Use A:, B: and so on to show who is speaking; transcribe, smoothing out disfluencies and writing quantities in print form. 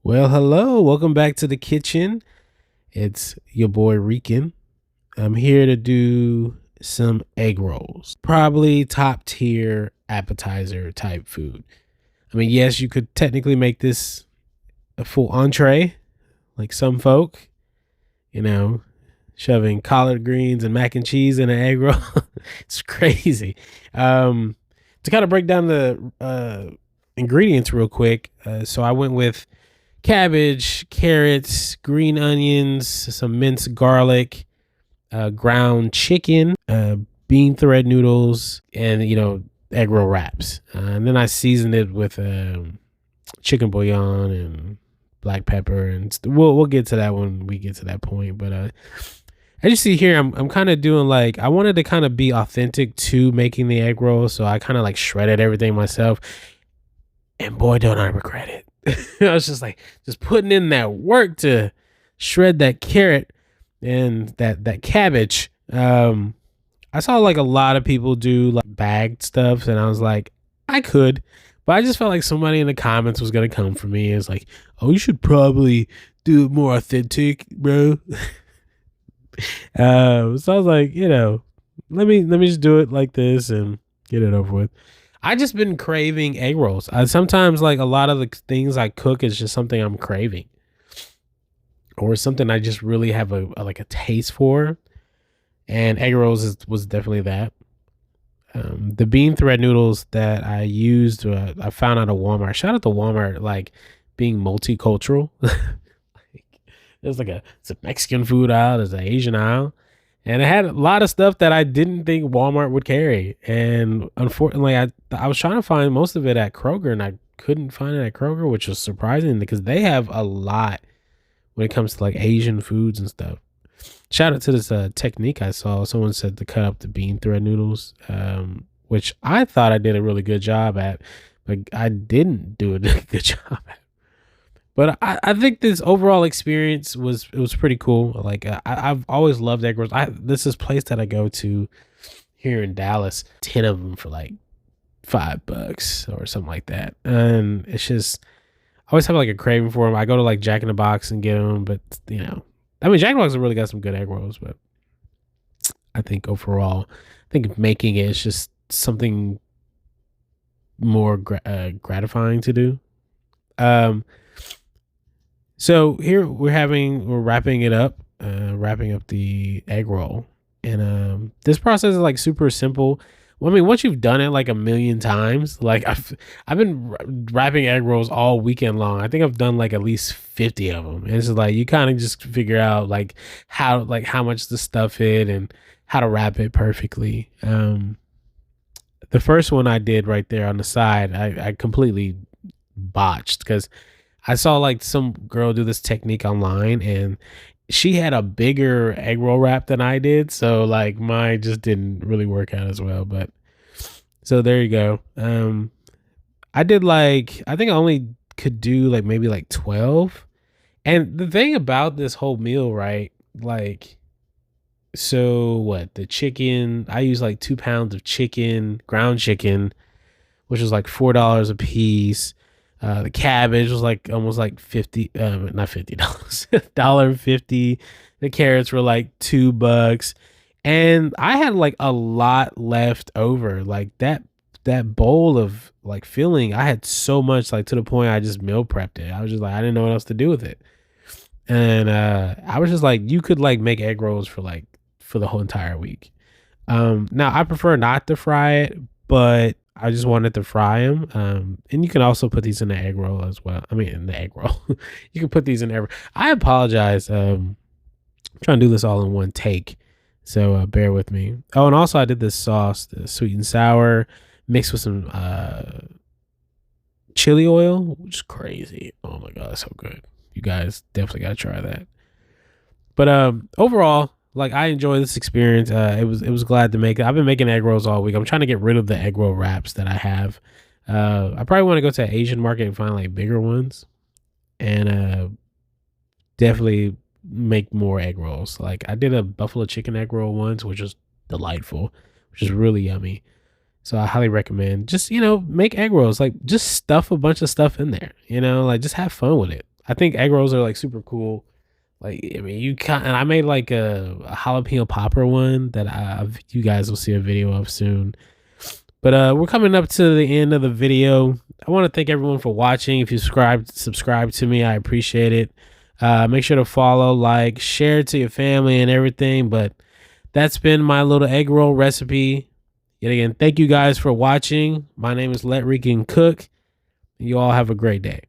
A: Well, hello. Welcome back to the kitchen. It's your boy Rican. I'm here to do some egg rolls. Probably top tier appetizer type food. I mean, yes, you could technically make this a full entree, like some folk, you know, shoving collard greens and mac and cheese in an egg roll. It's crazy. Um, to kind of break down the ingredients real quick. So I went with cabbage, carrots, green onions, some minced garlic, ground chicken, bean thread noodles, and egg roll wraps. And then I seasoned it with chicken bouillon and black pepper, and we'll get to that when we get to that point. But as you see here, I'm kind of doing like I wanted to kind of be authentic to making the egg roll, so I kind of like shredded everything myself, and boy, don't I regret it. I was just putting in that work to shred that carrot and that cabbage. I saw like a lot of people do like bagged stuff, and I was like, I could, but I just felt like somebody in the comments was gonna come for me. It's like, oh, you should probably do it more authentic, bro. So I was like, let me just do it like this and get it over with. I just been craving egg rolls. I sometimes like a lot of the things I cook is just something I'm craving, or something I just really have a taste for. And egg rolls was definitely that. The bean thread noodles that I used, I found out at Walmart. Shout out to Walmart, like being multicultural. There's it's a Mexican food aisle, there's an Asian aisle, and it had a lot of stuff that I didn't think Walmart would carry. And unfortunately, I was trying to find most of it at Kroger, and I couldn't find it at Kroger, which was surprising because they have a lot when it comes to like Asian foods and stuff. Shout out to this technique I saw. Someone said to cut up the bean thread noodles, which I thought I did a really good job at, but I didn't do a good job at. But I think this overall experience was pretty cool. Like I've always loved egg rolls. This is a place that I go to here in Dallas. 10 of them for like $5 or something like that, and it's just I always have like a craving for them. I go to like Jack in the Box and get them, but I mean Jack in the Box has really got some good egg rolls. But I think overall, I think making it is just something more gratifying to do. Um, So here we're wrapping it up, wrapping up the egg roll, and this process is like super simple. Well, I mean, once you've done it like a million times, like I've been wrapping egg rolls all weekend long. I think I've done like at least 50 of them, and it's just like you kind of just figure out like how much the stuff in and how to wrap it perfectly. The first one I did right there on the side, I completely botched because I saw like some girl do this technique online, and she had a bigger egg roll wrap than I did. So like mine just didn't really work out as well. But so there you go. I did like, I think I only could do like maybe like 12. And the thing about this whole meal, right? Like, so what? The chicken, I used like 2 pounds of chicken, ground chicken, which was like $4 a piece. The cabbage was like almost like 50, not $50, $1.50. The carrots were like $2, and I had like a lot left over. Like that bowl of like filling, I had so much, like to the point I just meal prepped it. I was just like I didn't know what else to do with it, and I was just like you could like make egg rolls for the whole entire week. Now I prefer not to fry it, but I just wanted to fry them. And you can also put these in the egg roll as well. I mean, in the egg roll, you can put these in every. I apologize. I'm trying to do this all in one take, so bear with me. Oh, and also I did this sauce, the sweet and sour, mixed with some chili oil, which is crazy. Oh my god, that's so good. You guys definitely gotta try that. But overall, like I enjoy this experience. It was glad to make it. I've been making egg rolls all week. I'm trying to get rid of the egg roll wraps that I have. I probably want to go to an Asian market and find like bigger ones, and definitely make more egg rolls. Like I did a buffalo chicken egg roll once, which was delightful, which is really yummy. So I highly recommend just make egg rolls. Like just stuff a bunch of stuff in there. Like just have fun with it. I think egg rolls are like super cool. Like, I mean, and I made like a jalapeno popper one that you guys will see a video of soon. But we're coming up to the end of the video. I want to thank everyone for watching. If you subscribe to me, I appreciate it. Make sure to follow, like, share to your family and everything. But that's been my little egg roll recipe. Yet again, thank you guys for watching. My name is Let Rican Cook. You all have a great day.